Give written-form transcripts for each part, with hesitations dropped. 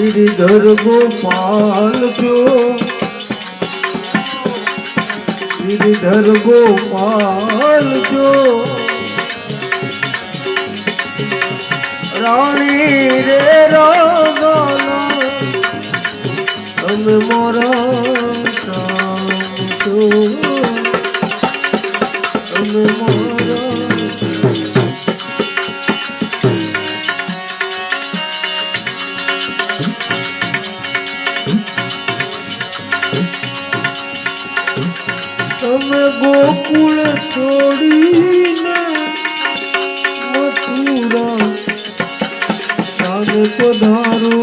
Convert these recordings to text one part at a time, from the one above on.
गिरिधर गोपाल जो गिरिधर गोपाल जो रानी रे रागाना તમે મારા કામ છો તમે મારા તમે ગોકુળ છોડીને મથુરા ચાલે પધારો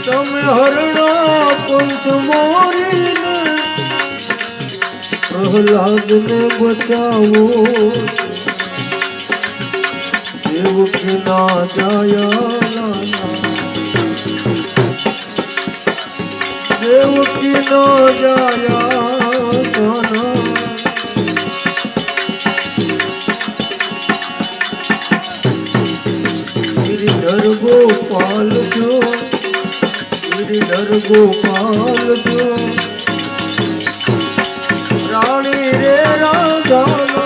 તમે હરણા પંથ મોરીને પ્રહલાદને બચાવો દેવકીના જાયા દેવકીના જાયા गिरिधर गोपाल जो गिरिधर गोपाल जो रानी रे राजाना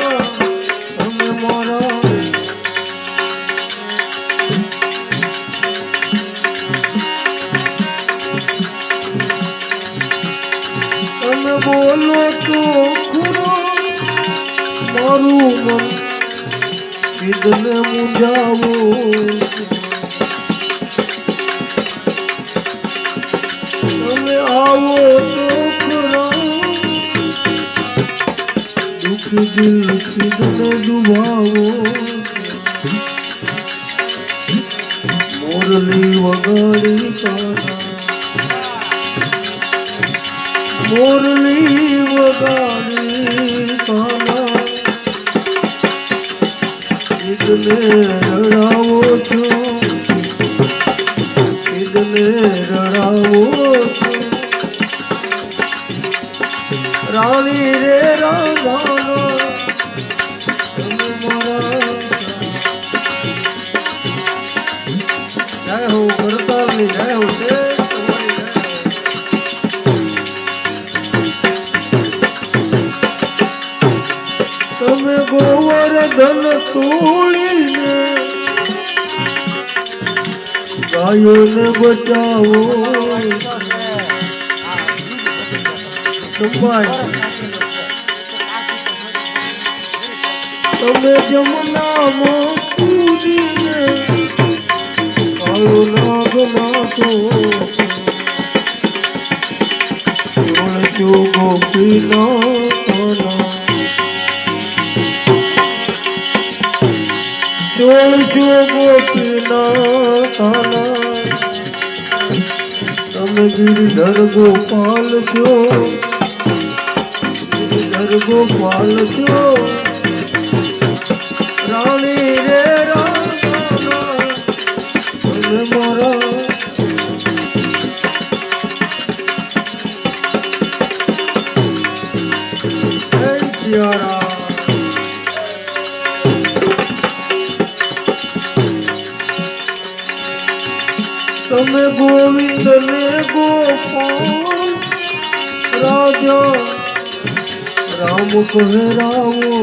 તમે મારા તમે બોલો તો ખરો મારું મન વિદને મુંજાવો તમે આવો તો ખરા દુઃખ દિલ સિદ્ધને ડુબાવો મોરલી વગાડી કાના મોરલી વગાડી કાના સિદ્ધને રડાવો છો સિદ્ધને રડાવો છો રાણી રે રાધાનો તમે મારા જય હો કરતાલની જય હો છે તમે ગોવર્ધન તોડીને ગાયોને બચાવો તમે જમનામાં કૂદીને કાળો નાગ નાખો જો ગોપીના કાના જો ગોપીના કાના તમે गिरिधर गोपाल जो गिरिधर गोपाल जो रानी रे राधाना તમે મારા તમે ગોવિંદ ને ગોપાલ રાજા રામ કહેરાવો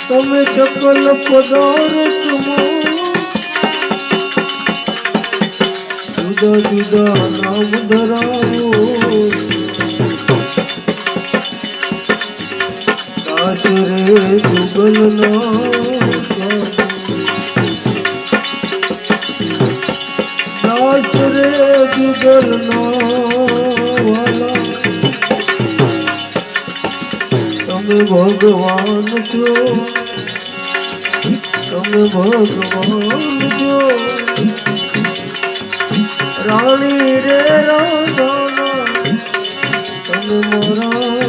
તમે સકલ પદાર્થમાં જુદા જુદા નામ ધરાવો દાસ રે જુગલ ના દાસ રે જુગલ વાલા તમે ભગવાન છો તમે ભગવાન છો રાણી રે રાધાના તમે મારા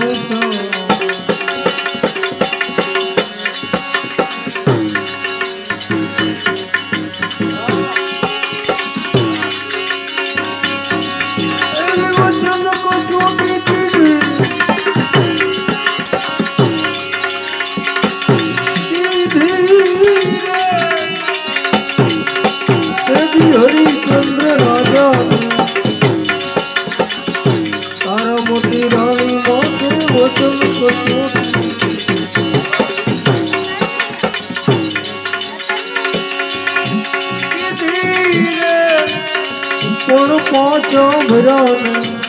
ભર્યા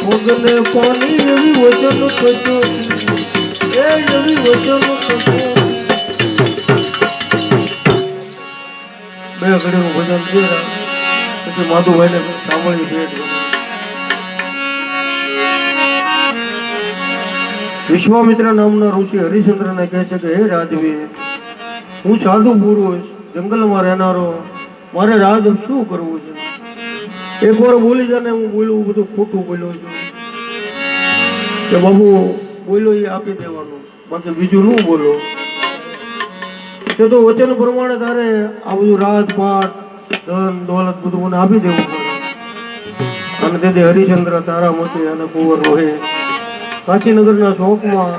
મગને પાણી એવી વચન થજો એ એવી વચન થજો બે ઘડીનું ભજન કર્યા પછી માધુભાઈને સાંભળી ભેટ વિશ્વામિત્ર નામના ઋષિ હરિશ્ચંદ્રને કહે છે કે હે રાજવીર હું સાધુ પુરુષ જંગલમાં રહેનારો મારે રાજ શું કરવું છે એક વાર બોલી જાને હું બોલું બધું ખોટું બોલ્યો છું કે બાબુ બોલ્યો એ આપી દેવાનું બાકી બીજું ન બોલો તે તો વચન પ્રમાણે તારે આ બધું રાજપાટ ધન દોલત બધું મને આપી દેવું પડે અને તેથી હરિશ્ચંદ્ર તારા મતે અને કુંવર રોહે કાશીનગરના શોકમાં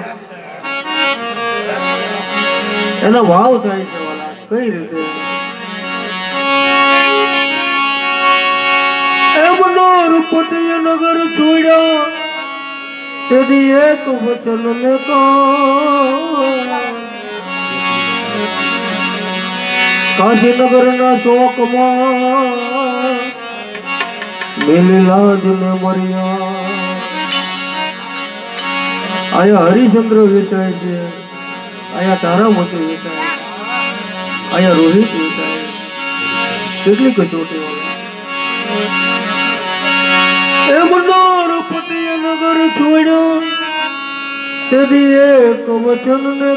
એના ભાવ થાય છે વાલા કઈ રીતે રૂપતીય નગર છોડ્યા તેથી એક વચન ને કાશીનગર ના શોકમાં મેલી લાજ ને મર્યા આયા હરિશ્ચંદ્ર વેચાય છે આયા તારામતી વેચાય આયા રોહિત વેચાય કેટલી કચોટી એ મનોર પતિય નગર છોડ્યો તેથી એક વચન ને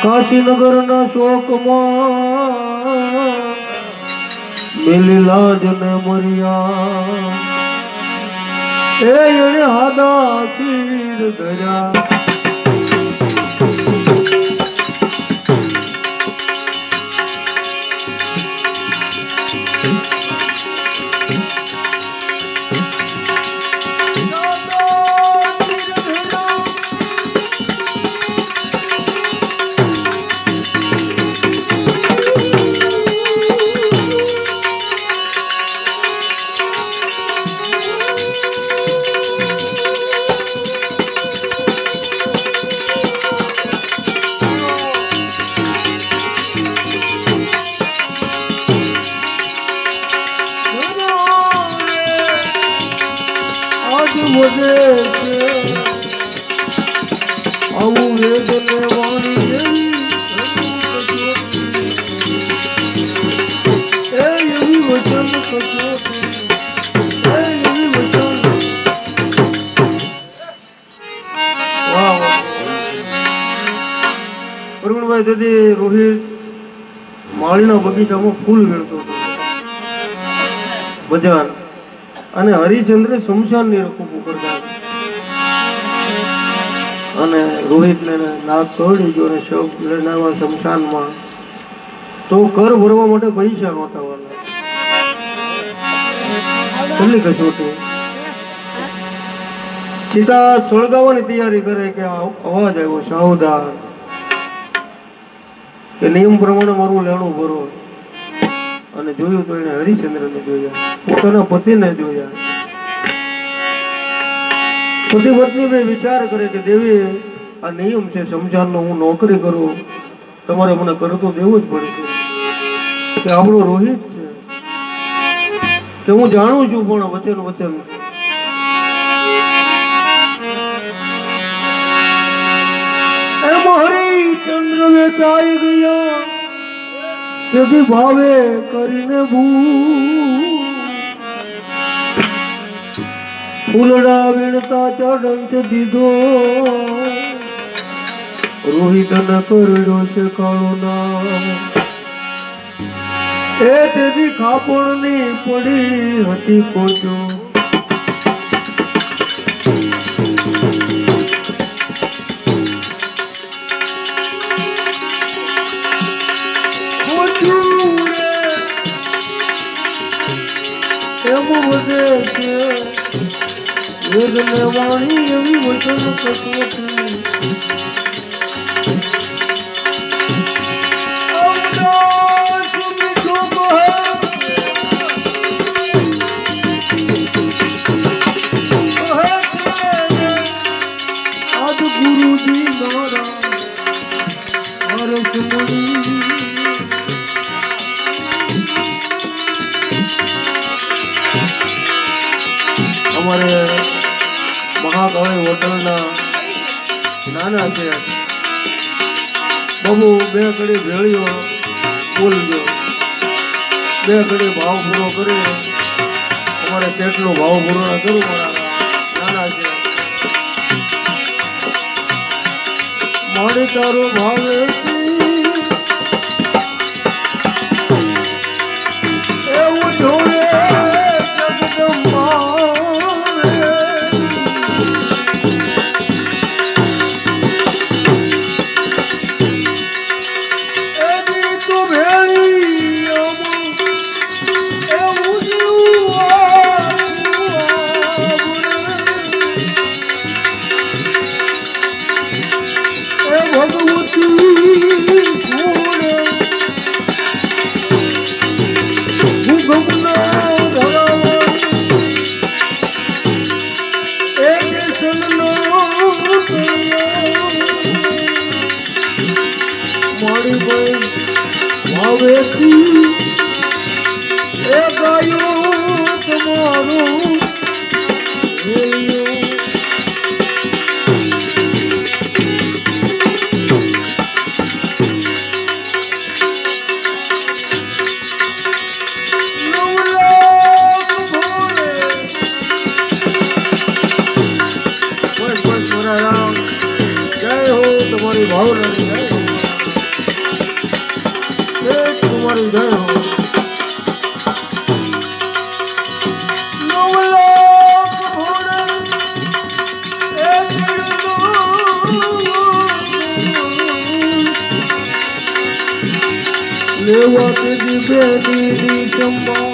કાશીનગર ના શોકમાં મેલી લાજ ને મર્યા એને હાદા શીર ધર્યા આવું વેદ ને વાણી એવી વચન પ્રવીણભાઈ દાદી રોહિત માળીના બગીચામાં ફૂલ વેળતો હતો બજાર અને હરિશ્ચંદ્ર શમશાનની રકમ કરતા અને રોહિતને નાક તોડી ગયો અને શવ લઈને આવ્યા શમશાનમાં તો કર ભરવા માટે પૈસા નહોતા વાળા કેટલી કસોટી સીતા સળગાવવાની તૈયારી કરે કે અવાજ આવ્યો સાવધાન કે નિયમ પ્રમાણે મારું લેણું ભરો અને જોયું તો એને હરિશ્ચંદ્રને જોયા પોતાના પતિને જોયા પતિ પત્ની બે વિચાર કરે કે દેવી આ નિયમ છે શમશાનનો હું નોકરી કરું તમારે મને કરતો દેવું જ પડશે કે આપણો રોહિત છે કે હું જાણું છું પણ વચન એમ હરિશ્ચંદ્ર વેચાઈ ગયા તેથી ભાવે કરીને ફૂલડા વીણતા ચડંચ દીધો રોહિત ન કરડ્યો છે કાળો ના એ તેથી ખાપણની પડી હતી કોજો વધે છે વેદ ને વાણી એવી વચન કસોટી આજ ગુરુજી મારા હરસ મળી અમારે મહાકાળી હોટલના નાના છે બબુ બે કડી ભેળીઓ બોલજો બે કડી ભાવ પૂરો કરી અમારે કેટલો ભાવ પૂરો ના કરું મારા નાના છે મારી તારો ભાવે એવું જોડે લેવા કે દીવે દીદી ચંબા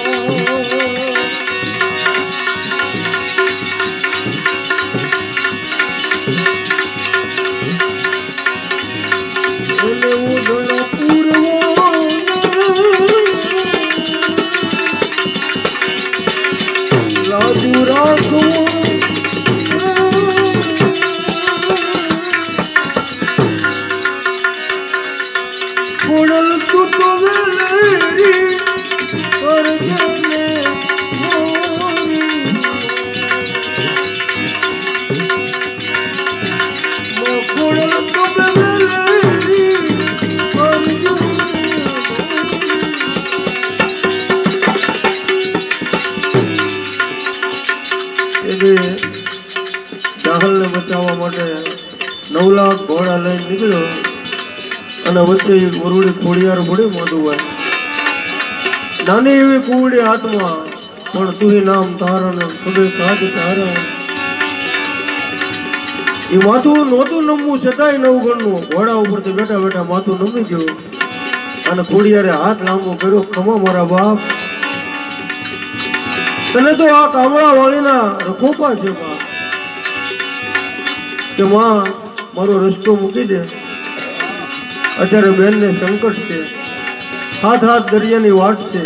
ચાહલને બચાવવા માટે 9 લાખ ઘોડા લઈને નીકળ્યો અને વચ્ચે વરુડી ખોડિયાર બુડી માધુભાઈ નાની એવી કુવડી હાથમાં પણ તું નામ તારણ ખુદે સાજ તારા એ માથું નહોતું નમવું છતાંય નવગણનું ઘોડા ઉપરથી બેઠા બેઠા માથું નમી ગયું અને ખોડિયારે હાથ લાંબો કર્યો ખમા મારા બાપ તને તો આ કામળા વાળીના રખોપા છે કે માં મારો રસ્તો મૂકી દે અત્યારે બેન ને સંકટ છે હાથ હાથ દરિયાની વાટ છે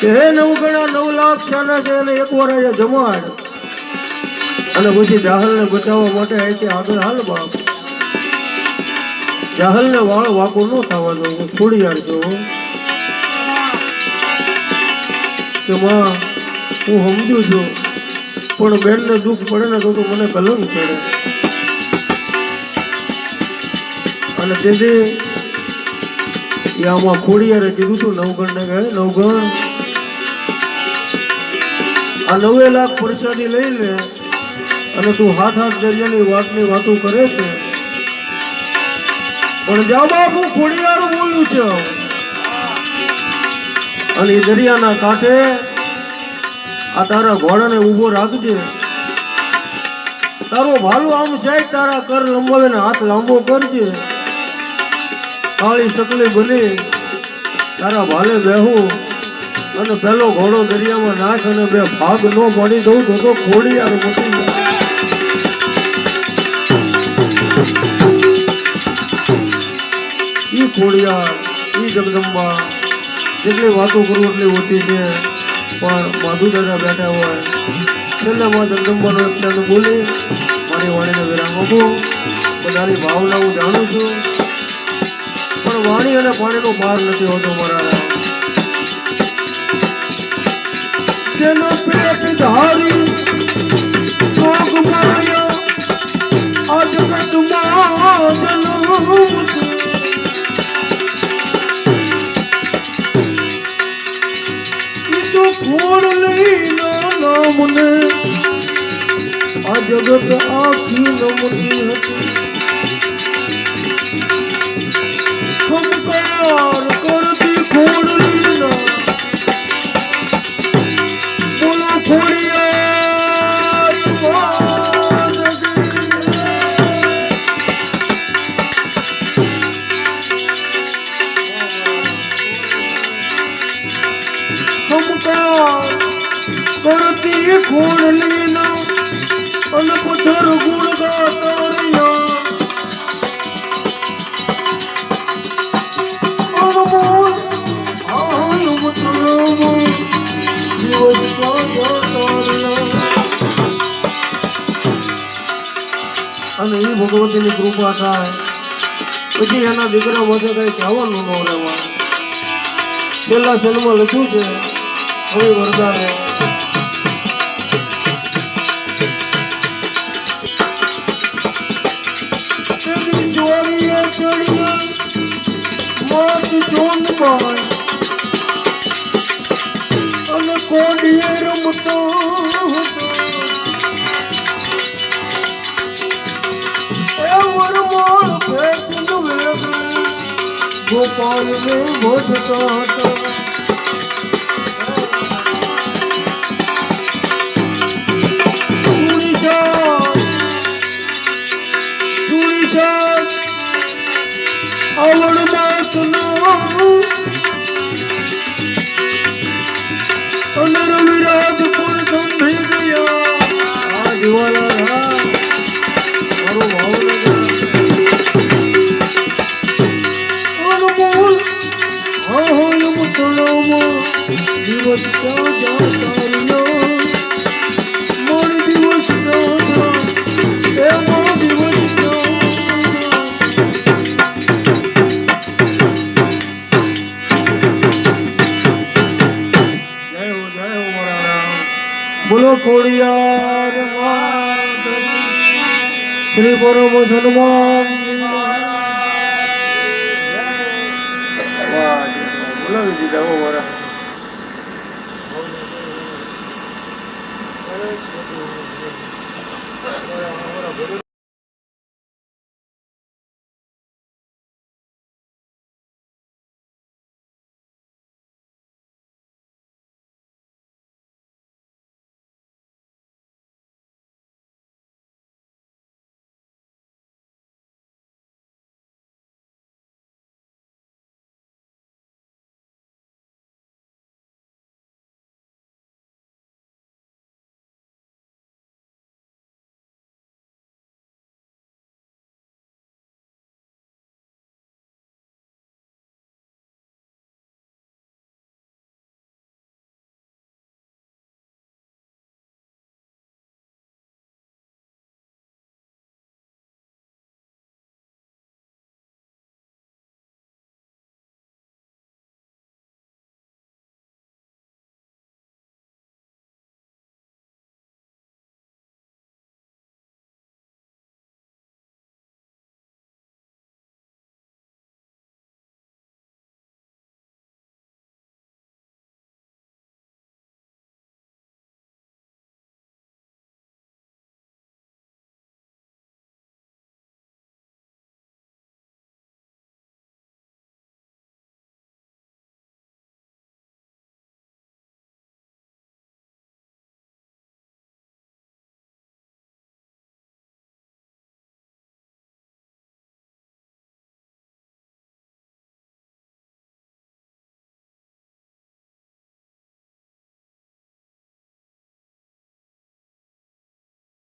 કે હે નવગણા 9 લાખ શાના છે અને એકવાર અહીંયા જમાડ અને પછી જાહલ ને બચાવવા માટે અહીંથી આગળ હાલ બાપ જાહલ ને વાળ વાકો ન થવા દો થોડી યાર જો કે માં હું સમજુ છું પણ બેન ને દુઃખ પડે ને તો મને કલંક ચડે અને તેથી આમાં ખોડિયારે કીધું તું નવગણ ને કહે નવગણ આ 9 લાખ પ્રસાદી લઈ લે અને તું હાથ હાથ દરિયાની વાતની વાતો કરે છે પણ જા બાપ હું ખોડિયાર બોલું છું અને એ દરિયાના કાંઠે આ તારા ઘોડાને ઉભો રાખજે તારો ભાલો આમ જાય તારા કર લંબાવીને હાથ લાંબો કરજે કાળી સકલી બની તારા ભાલે બેહું અને પેલો ઘોડો દરિયામાં નાખ અને બે ભાગ નો પાડી દઉં તો ખોડિયાર મોટી ઈ ખોડિયાર ઈ જગદંબા જેટલી વાતો કરું એટલી ઓછી છે પણ માધુ દાદા બેઠા હોય છેલ્લે માં જગદંબાનો એક બોલી મારી વાણીને વિરામ આપું બધાની ભાવના હું જાણું છું પણ વાણી અને પાણીનો પાર નથી હોતો મારા જેનો પેટ ધારી રોગ માયા આ જગતમાં જન્મ ફોડ લઈના નામને આ જગત આખી નમતી હતી ખમકાર કરતી ફોડ લઈના બોલો ખોડિયાર ખમકાર કરતી ફોડ લઈના અને પથ્થર ગુણ ગાતા રહ્યા અનમોલ આયમ તરવો દિવસ ગાતા રહ્યા અને એ ભગવતીની કૃપા થાય પછી એના દીકરા માટે કઈ કહેવાનું ન રહેવા છેલ્લા જન્મ લખ્યું છે હવે વરદાન અને કોડીએ રમતો હતો એ વરમાળ ફેંકનો વેગ ગોપાલને ભજતા હતા વિરાજ પણ સંભી ગયા આ જીવાલા મારો ભાવનગર અનમોલ મુતળામાં દિવસ જાતાર્યો મોર દિવસ જાતા એ મોર દિવસ બોલો ખોડિયાર શ્રી પરમ હનુમાન બોલાવી દીધા